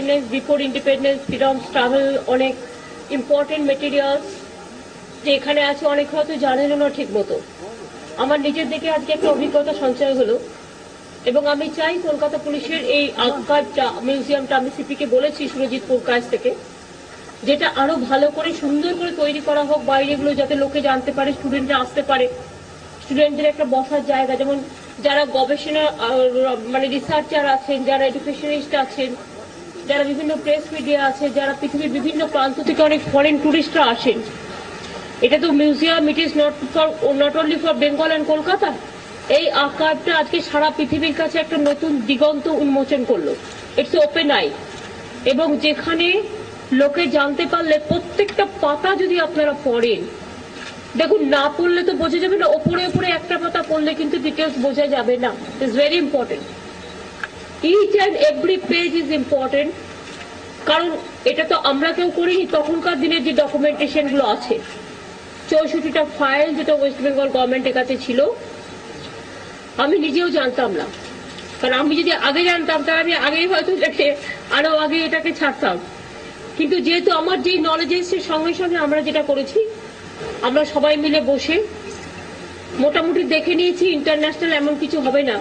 Independence, before independence, freedom struggle, অনেক important materials যে এখানে আছে, অনেক হয়তো জানেন না ঠিক মতো। আমার নিজের দিকে আজকে একটা অভিজ্ঞতা সঞ্চয় হলো, এবং আমি চাই কলকাতা পুলিশের এই আর্কাইভটা, মিউজিয়ামটা, আমি সিপিকে বলেছি সুরজিৎ পুরকায়েত থেকে, যেটা আরো ভালো করে সুন্দর করে তৈরি করা হোক, বাইরেগুলো যাতে লোকে জানতে পারে, স্টুডেন্টরা আসতে পারে, স্টুডেন্টদের একটা বসার জায়গা, যেমন যারা গবেষণা মানে রিসার্চার আছেন, যারা এডুকেশনিস্ট আছেন, যারা বিভিন্ন প্রেস মিডিয়া আছে, যারা পৃথিবীর বিভিন্ন প্রান্ত থেকে অনেক ফরেন টুরিস্টরা আসেন। এটা তো museum, it is not only for Bengal and Kolkata. এই আর্কাইভটা আজকে সারা পৃথিবীর কাছে একটা নতুন দিগন্ত উন্মোচন করলো। ইটস ওপেন আই, এবং যেখানে লোকে জানতে পারলে, প্রত্যেকটা পাতা যদি আপনারা পড়েন, দেখুন না পড়লে তো বোঝা যাবে না, ওপরে ওপরে একটা পাতা পড়লে কিন্তু ডিটেলস বোঝা যাবে না। It's very important, each and every page is important. কারণ এটা তো আমরা কেউ করিনি, তখনকার দিনের যে ডকুমেন্টেশন গুলো আছে, 64টা ফাইল যেটা ওয়েস্ট বেঙ্গল গভর্নমেন্টের কাছে ছিল, আমি নিজেও জানতাম না। কারণ আমি যদি আগে জানতাম তাহলে আমি আগেই হয়তো এটাকে আরো আগে এটাকে ছাড়তাম। কিন্তু যেহেতু আমার যেই নলেজ এসছে, সঙ্গে সঙ্গে আমরা যেটা করেছি, আমরা সবাই মিলে বসে মোটামুটি দেখে নিয়েছি ইন্টারন্যাশনাল এমন কিছু হবে না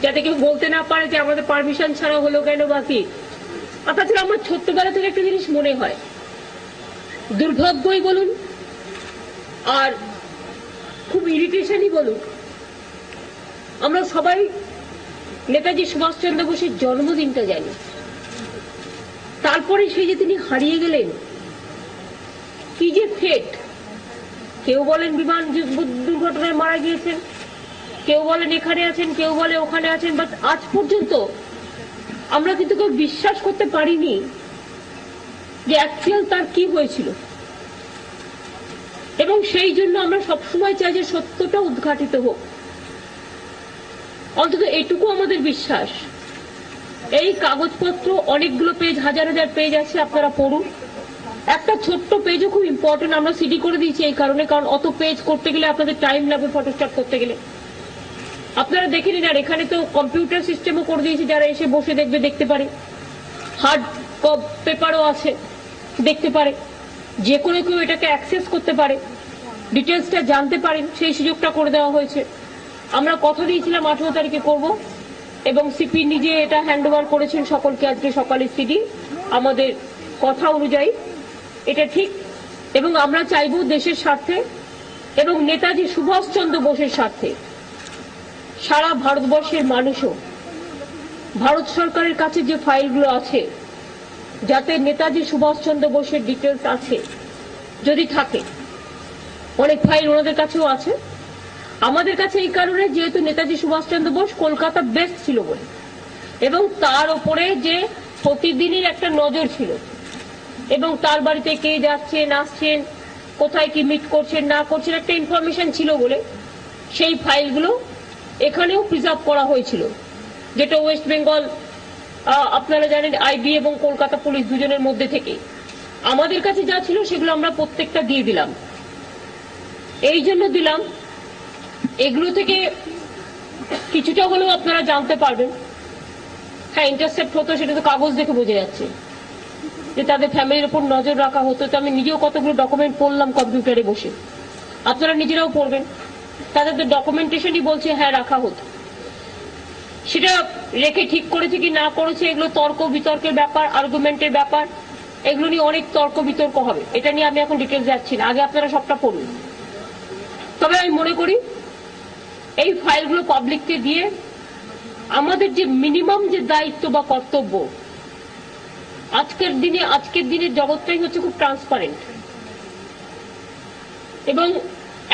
যাতে কেউ বলতে না পারে যে আমাদের পারমিশন ছাড়া হলো কেন বাকি। তাছাড়া আমার ছোট্টবেলা থেকে একটা জিনিস মনে হয়, দুর্ভাগ্যই বলুন আর খুব ইরিটেশনই বলুন, আমরা সবাই নেতাজি সুভাষচন্দ্র বোসের জন্মদিনটা জানি, তারপরে সেই যে তিনি হারিয়ে গেলেন, কি যে ফেট। কেউ বলেন বিমান দুর্ঘটনায় মারা গিয়েছেন, কেউ বলেন এখানে আছেন, কেউ বলে ওখানে আছেন, বাট আজ পর্যন্ত আমরা কিন্তু কেউ বিশ্বাস করতে পারিনি যে অ্যাকচুয়াল তার কি হয়েছিল। এবং সেই জন্য আমরা সবসময় চাই যে সত্যটা উদ্ঘাটিত হোক, অন্তত এটুকু আমাদের বিশ্বাস। এই কাগজপত্র অনেকগুলো পেজ, হাজার হাজার পেজ আছে, আপনারা পড়ুন। একটা ছোট্ট পেজও খুব ইম্পর্টেন্ট, আমরা সিডি করে দিয়েছি এই কারণে, কারণ অত পেজ করতে গেলে আপনাদের টাইম লাগবে, ফটোস্ট্যাট করতে গেলে। আপনারা দেখে নিন, আর এখানে তো কম্পিউটার সিস্টেমও করে দিয়েছি, যারা এসে বসে দেখবে দেখতে পারে, হার্ড পেপারও আছে, দেখতে পারে, যে কোনো কেউ এটাকে অ্যাক্সেস করতে পারে, ডিটেলসটা জানতে পারেন, সেই সুযোগটা করে দেওয়া হয়েছে। আমরা কথা দিয়েছিলাম 18 তারিখে করব, এবং সিপি নিজে এটা হ্যান্ড ওভার করেছেন সকলকে আজকে সকালে সিডি। আমাদের কথা অনুযায়ী এটা ঠিক, এবং আমরা চাইব দেশের স্বার্থে এবং নেতাজি সুভাষচন্দ্র বোসের স্বার্থে সারা ভারতবর্ষের মানুষও ভারত সরকারের কাছে যে ফাইলগুলো আছে, যাতে নেতাজি সুভাষচন্দ্র বোসের ডিটেলস আছে, যদি থাকে, অনেক ফাইল ওনাদের কাছেও আছে, আমাদের কাছে এই কারণে যেহেতু নেতাজি সুভাষচন্দ্র বোস কলকাতা বেস্ট ছিল বলে, এবং তার উপরে যে প্রতিদিনই একটা নজর ছিল, এবং তার বাড়িতে কে যাচ্ছেন আসছেন, কোথায় কি মিট করছেন না করছেন, একটা ইনফরমেশন ছিল বলে সেই ফাইলগুলো এখানেও প্রিজার্ভ করা হয়েছিল, যেটা ওয়েস্ট বেঙ্গল আপনারা জানেন আইবি এবং কলকাতা পুলিশ দুজনের মধ্যে থেকে আমাদের কাছে যা ছিল সেগুলো আমরা প্রত্যেকটা দিয়ে দিলাম। এই জন্য দিলাম, এগুলো থেকে কিছুটা হলেও আপনারা জানতে পারবেন। হ্যাঁ, ইন্টারসেপ্ট হতো সেটা তো কাগজ দেখে বোঝা যাচ্ছে যে তাদের ফ্যামিলির উপর নজর রাখা হতো। তো আমি নিজেও কতগুলো ডকুমেন্ট পড়লাম কম্পিউটারে বসে, আপনারা নিজেরাও পড়বেন, তাদের তো ডকুমেন্টেশনই বলছে হ্যাঁ রাখা হতো। সেটা রেখে ঠিক করেছে কি না করেছে এগুলো তর্ক বিতর্কের ব্যাপার, আর্গুমেন্টের ব্যাপার, এগুলো নিয়ে অনেক তর্ক বিতর্ক হবে, এটা নিয়ে আমি এখন ডিটেলস যাচ্ছি না, আগে আপনারা সবটা পড়ুন। তবে আমি মনে করি এই ফাইলগুলো পাবলিককে দিয়ে আমাদের যে মিনিমাম যে দায়িত্ব বা কর্তব্য, আজকের দিনের জগৎটাই হচ্ছে খুব ট্রান্সপারেন্ট, এবং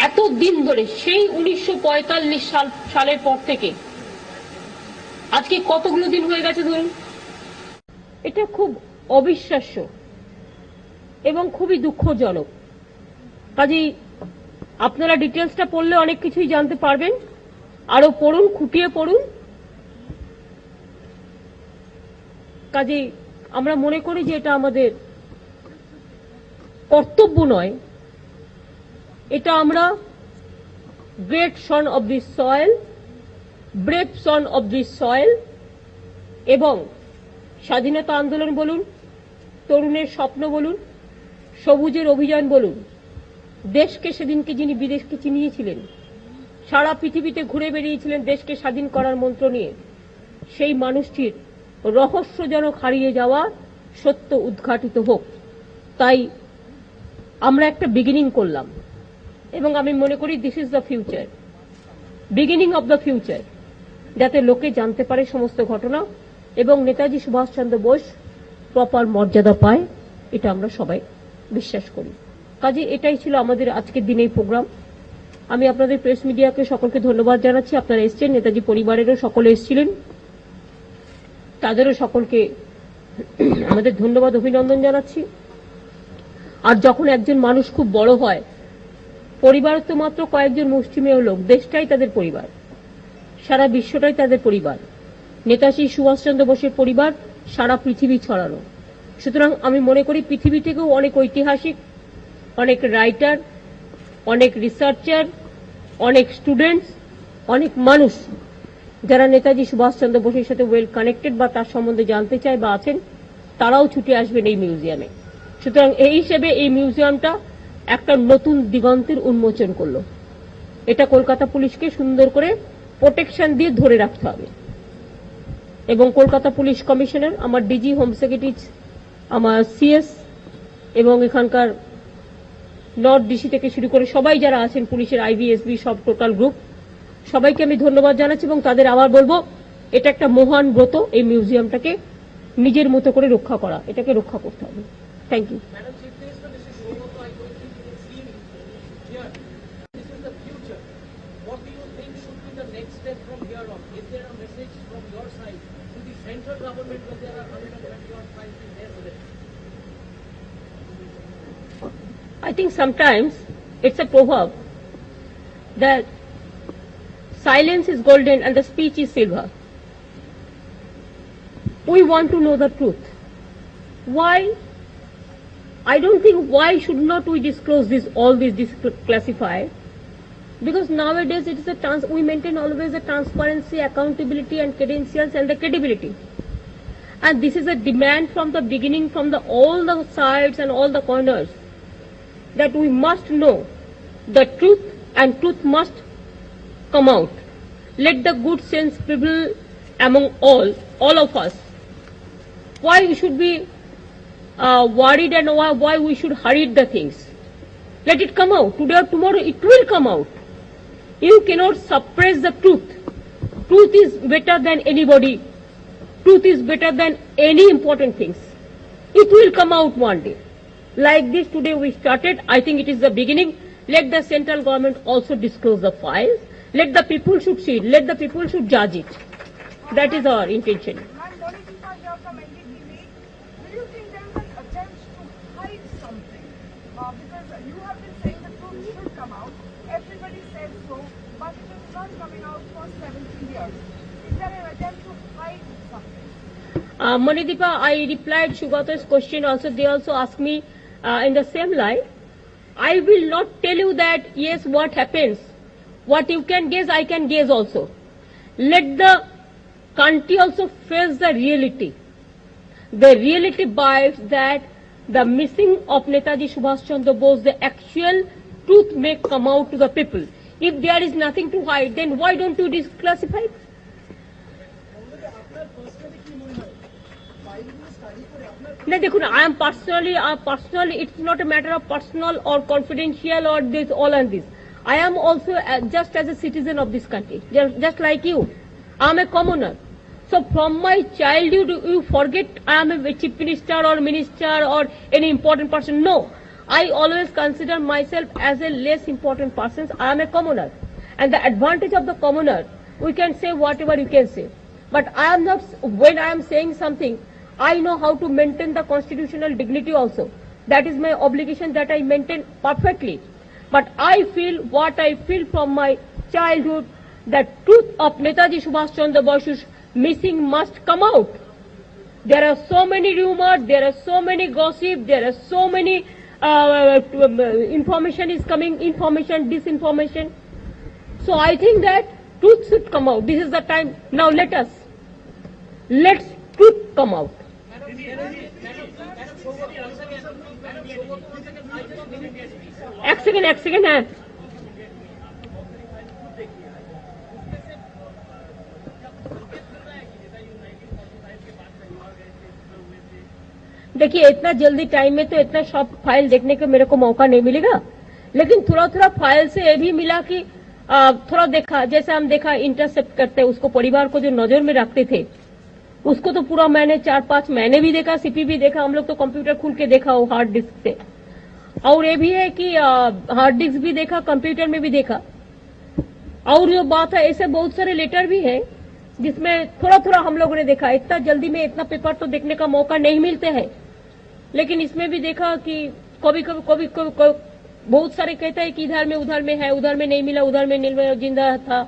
এত দিন ধরে সেই 1945 সালের পর থেকে আজকে কতগুলো দিন হয়ে গেছে ধরুন, এটা খুব অবিশ্বাস্য এবং খুবই দুঃখজনক। কাজেই আপনারা ডিটেলসটা পড়লে অনেক কিছুই জানতে পারবেন, আরো পড়ুন, খুঁটিয়ে পড়ুন। কাজেই আমরা মনে করি যে এটা আমাদের কর্তব্য নয়, এটা আমরা great Son of this soil, brave Son of this soil, এবং স্বাধীনতা আন্দোলন বলুন, তরুণের স্বপ্ন বলুন, সবুজের অভিযান বলুন, দেশকে সেদিনকে যিনি বিদেশকে চিনিয়েছিলেন, সারা পৃথিবীতে ঘুরে বেরিয়েছিলেন দেশকে স্বাধীন করার মন্ত্র নিয়ে, সেই মানুষটির রহস্যজনক হারিয়ে যাওয়া সত্য উদ্ঘাটিত হোক। তাই আমরা একটা বিগিনিং করলাম এবং আমি মনে করি this is the future, beginning of the future, যাতে লোকে জানতে পারে সমস্ত ঘটনা এবং নেতাজি সুভাষচন্দ্র বোস প্রপার মর্যাদা পায়, এটা আমরা সবাই বিশ্বাস করি। কাজে এটাই ছিল আমাদের আজকের দিনের প্রোগ্রাম। আমি আপনাদের প্রেস মিডিয়াকে সকলকে ধন্যবাদ জানাচ্ছি, আপনারা এসেছেন, নেতাজি পরিবারেরও সকলে এসেছিলেন, তাদেরও সকলকে আমাদের ধন্যবাদ অভিনন্দন জানাচ্ছি। আর যখন একজন মানুষ খুব বড় হয়, পরিবার তো মাত্র কয়েকজন মুষ্টিমেয় লোক, দেশটাই তাদের পরিবার, সারা বিশ্বটাই তাদের পরিবার। নেতাজি সুভাষচন্দ্র বোসের পরিবার সারা পৃথিবী ছড়ানো। সুতরাং আমি মনে করি পৃথিবী থেকেও অনেক ঐতিহাসিক, অনেক রাইটার, অনেক রিসার্চার, অনেক স্টুডেন্টস, অনেক মানুষ যারা নেতাজি সুভাষচন্দ্র বোসের সাথে ওয়েল কানেক্টেড বা তার সম্বন্ধে জানতে চায় বা আছেন, তারাও ছুটে আসবেন এই মিউজিয়ামে। সুতরাং এই হিসেবে এই মিউজিয়ামটা একটা নতুন দিগন্তের উন্মোচন করলো। এটা কলকাতা পুলিশকে সুন্দর করে প্রোটেকশন দিয়ে ধরে রাখতে হবে এবং কলকাতা পুলিশ কমিশনার, আমার ডিজি, হোম সেক্রেটারি, আমার সিএস এবং এখানকার নর্থ ডিসি থেকে শুরু করে সবাই যারা আছেন, পুলিশের আইবিএসবি সব টোটাল গ্রুপ, সবাইকে আমি ধন্যবাদ জানাচ্ছি এবং তাদের আবার বলবো এটা একটা মহান ব্রত, এই মিউজিয়ামটাকে নিজের মতো করে রক্ষা করা, এটাকে রক্ষা করতে হবে। Thank you. I think sometimes it's a proverb that silence is golden and the speech is silver. We want to know the truth. Why? I don't think why should not we disclose this, all this classified? Because nowadays it is we maintain always a transparency, accountability and credentials and the credibility. And this is a demand from the beginning, from all the sides and all the corners, that we must know the truth and truth must come out. Let the good sense prevail among all of us. Why we should be worried and why we should hurry the things? Let it come out. Today or tomorrow it will come out. You cannot suppress the truth. Truth is better than anybody. Truth is better than any important things. It will come out one day. Like this today we started, I think it is the beginning. Let the central government also disclose the files. Let the people should see it. Let the people should judge it. That is our intention. Do you think there is an attempt to hide something? Because you have been saying the truth should come out. Everybody says so, but it is not coming out for 17 years. Is there an attempt to hide something? Manideepa, I replied Shugata's question also. They also asked me in the same line. I will not tell you that yes, what happens. What you can guess, I can guess also. Let the country also face the reality. The reality bites that the missing of Netaji Subhash Chandra Bose, the actual truth may come out to the people. If there is nothing to hide, then why don't you declassify it? No, দেখুন, I am personally, it's not a matter of personal or confidential or this, all and this. I am also just as a citizen of this country, just like you. I am a commoner. So from my childhood, you forget I am a chief minister or any important person. No, I always consider myself as a less important person. I am a commoner. And the advantage of the commoner, we can say whatever you can say. But I am not, when I am saying something, I know how to maintain the constitutional dignity also. That is my obligation that I maintain perfectly. But I feel what I feel from my childhood, that truth of Netaji Subhash Chandra Bose's missing must come out. There are so many rumors, there are so many gossip, there are so many information is coming, information, disinformation. So I think that truth should come out. This is the time. Now let's truth come out. एक second है। देखिए इतना जल्दी time में तो इतना short file देखने का मेरे को मौका नहीं मिलेगा, लेकिन थोड़ा थोड़ा फाइल से ये भी मिला कि थोड़ा देखा, जैसे हम देखा इंटरसेप्ट करते उसको, परिवार को जो नजर में रखते थे उसको तो पूरा मैंने 4-5 महीने भी देखा, सीपी भी देखा, हम लोग तो कंप्यूटर खुल के देखा वो हार्ड डिस्क से। और ये भी है कि हार्ड डिस्क भी देखा, कंप्यूटर में भी देखा। और जो बात है, ऐसे बहुत सारे लेटर भी है जिसमें थोड़ा थोड़ा हम लोगों ने देखा। इतना जल्दी में इतना पेपर तो देखने का मौका नहीं मिलते हैं, लेकिन इसमें भी देखा कि कभी बहुत सारे कहते हैं कि इधर में उधर में है, उधर में नहीं मिला, उधर में नहीं मिला, जिंदा था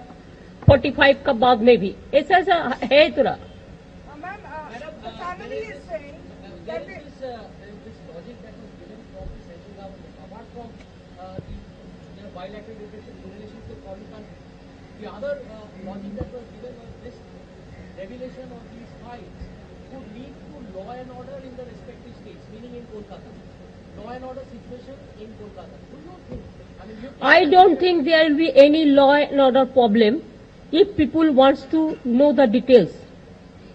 45 का बाद में भी ऐसा ऐसा है थोड़ा। The family is saying that this logic that was given from the central government, apart from the bilateral relations with foreign countries, the other logic that was given was this revelation of these files could lead to law and order in the respective states, meaning in Kolkata. Law and order situation in Kolkata. Do you think? I don't think there will be any law and order problem if people wants to know the details.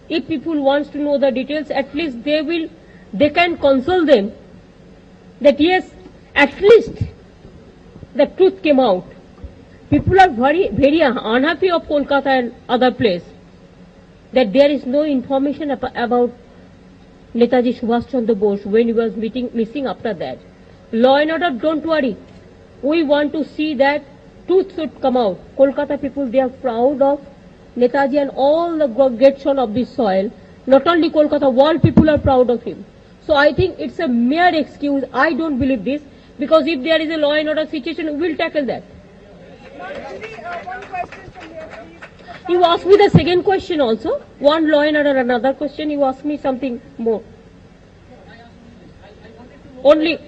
If people wants to know the details, at least they can console them that yes, at least the truth came out. People are very unhappy of Kolkata and other place that there is no information about Netaji Subhash Chandra Bose when he was missing after that. Law and order, don't worry. We want to see that truth should come out. Kolkata people, they are proud of Netaji and all the great son of this soil. Not only Kolkata, world people are proud of him. So I think it's a mere excuse. I don't believe this, because if there is a law and order situation, we will tackle that. one question from here, please. You asked me the second question also. One law and order, another question. You asked me something more. Only.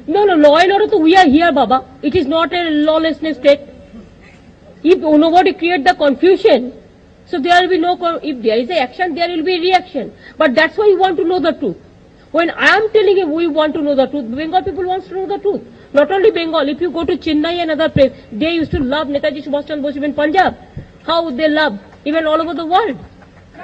No, law and order, we are here, Baba. It is not a lawlessness state. If nobody create the confusion, so there will be no, if there is a action, there will be reaction. But that's why you want to know the truth. When I am telling you we want to know the truth, Bengal people wants to know the truth. Not only Bengal, if you go to Chennai and other place, they used to love Netaji Subhash Chandra Bose, even Punjab. How they love, even all over the world. The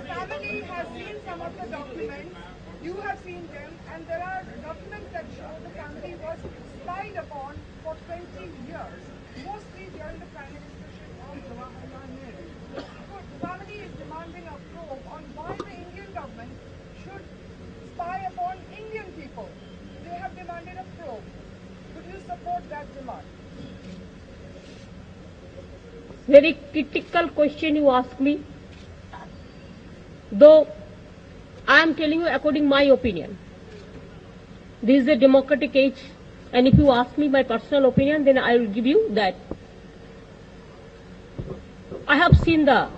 family has seen some of the documents. You have seen them, and there are documents that show the family was spied upon for 20 years, mostly during the prime ministership of Jawaharlal Nehru. So the family is demanding a probe on why the Indian government should spy upon Indian people. They have demanded a probe. Would you support that demand? Very critical question you ask me. Though I am telling you according my opinion. This is a democratic age, and if you ask me my personal opinion, then I will give you that. I have seen the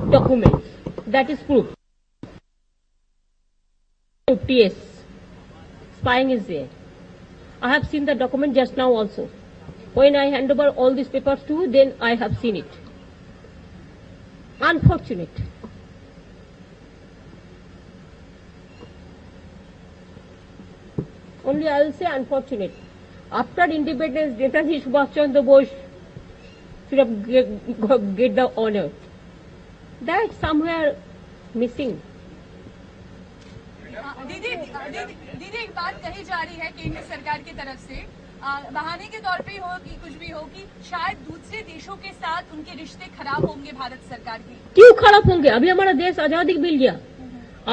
documents. That is proof. Yes, spying is there. I have seen the document just now also. When I hand over all these papers to you, then I have seen it. Unfortunate. Only I will say unfortunate. After independence, Netaji Subhash Chandra Bose should have get the honor. That somewhere missing. दीदी एक बात कही जा रही है केंद्र सरकार की तरफ से, बहाने के तौर पे हो कि कुछ भी हो, कि शायद दूसरे देशों के साथ उनके रिश्ते खराब होंगे भारत सरकार के। क्यों खराब होंगे? अभी हमारा देश आजादी मिल गया।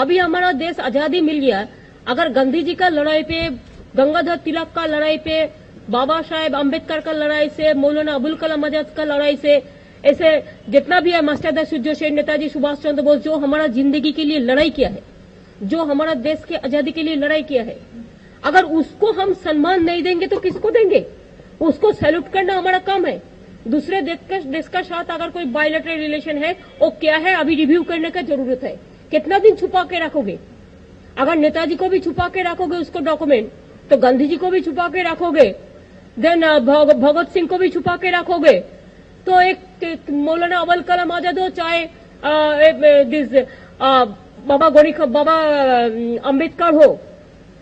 अभी हमारा देश आजादी मिल गया। अगर गांधी जी का लड़ाई पे, गंगाधर तिलक का लड़ाई पे, बाबा साहेब अम्बेडकर का लड़ाई से, मौलाना अबुल कलाम आजाद का लड़ाई से, ऐसे जितना भी है मास्टर सूर्य नेताजी सुभाष चंद्र बोस, जो हमारा जिंदगी के लिए लड़ाई किया है, जो हमारा देश के आजादी के लिए लड़ाई किया है, अगर उसको हम सम्मान नहीं देंगे तो किसको देंगे? उसको सैल्यूट करना हमारा काम है। दूसरे देश का साथ अगर कोई बायलैटरल रिलेशन है, वो क्या है अभी रिव्यू करने का जरूरत है। कितना दिन छुपा के रखोगे? अगर नेताजी को भी छुपा के रखोगे उसको डॉक्यूमेंट, तो गांधी जी को भी छुपा के रखोगे, देन भगत सिंह को भी छुपा के रखोगे, तो एक मौलाना अबुल कलाम आजाद हो, चाहे दिस बाबा बाबा अम्बेडकर हो,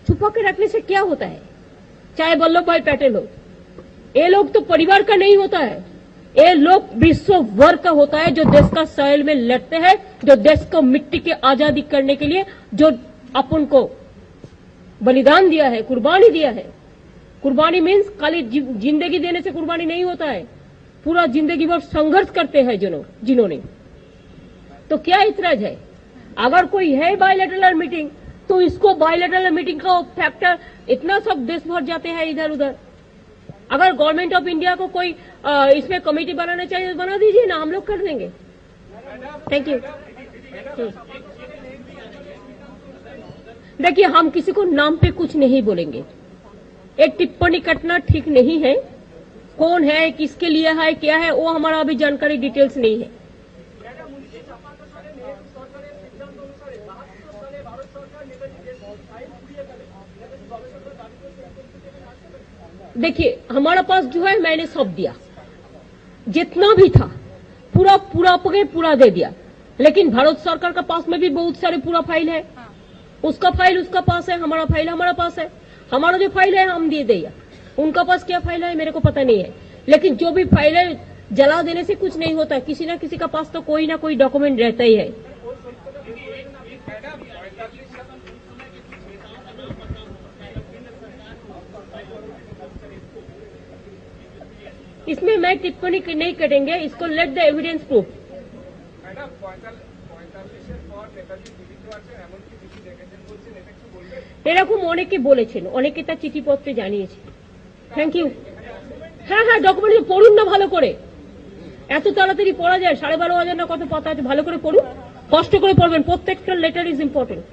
छुपा के रखने से क्या होता है? चाहे वल्लभ भाई पटेल हो, ये लोग तो परिवार का नहीं होता है, ये लोग विश्व भर का होता है, जो देश का सैल में लड़ते हैं, जो देश को मिट्टी की आजादी करने के लिए जो अपन को बलिदान दिया है, कुर्बानी दिया है। कुर्बानी मीन्स खाली जिंदगी देने से कुर्बानी नहीं होता है, पूरा जिंदगी भर संघर्ष करते हैं जिन्होंने। तो क्या इतराज है? अगर कोई है बायलैटरल मीटिंग, तो इसको बायलैटरल मीटिंग का फैक्टर इतना सब देश भर जाते हैं इधर उधर। अगर गवर्नमेंट ऑफ इंडिया को कोई इसमें कमेटी बनाना चाहिए तो बना दीजिए ना, हम लोग कर देंगे। Thank you. देखिए, हम किसी को नाम पे कुछ नहीं बोलेंगे, एक टिप्पणी करना ठीक नहीं है। कौन है, किसके लिए है, क्या है, वो हमारा अभी जानकारी डिटेल्स नहीं है। देखिए, हमारा पास जो है मैंने सब दिया, जितना भी था पूरा दे दिया। लेकिन भारत सरकार का पास में भी बहुत सारे पूरा फाइल है, उसका फाइल उसका पास है, हमारा फाइल हमारा पास है। हमारा जो फाइल है हम दे दिया, उनका पास क्या फाइल है मेरे को पता नहीं है। लेकिन जो भी फाइल है, जला देने से कुछ नहीं होता, किसी ना किसी का पास तो कोई ना कोई डॉक्यूमेंट रहता ही है। इसमें मैं टिप्पणी नहीं करेंगे, इसको लेट द एविडेंस प्रूफ। এরকম অনেকে বলেছেন, অনেকে তার চিঠিপত্রে জানিয়েছে। Thank you. হ্যাঁ, ডকুমেন্ট পড়ুন না ভালো করে, এত তাড়াতাড়ি পড়া যায়? 12,500 না কত পাতা আছে, ভালো করে পড়ুন, কষ্ট করে পড়বেন, প্রত্যেকটা লেটার ইজ ইম্পর্টেন্ট।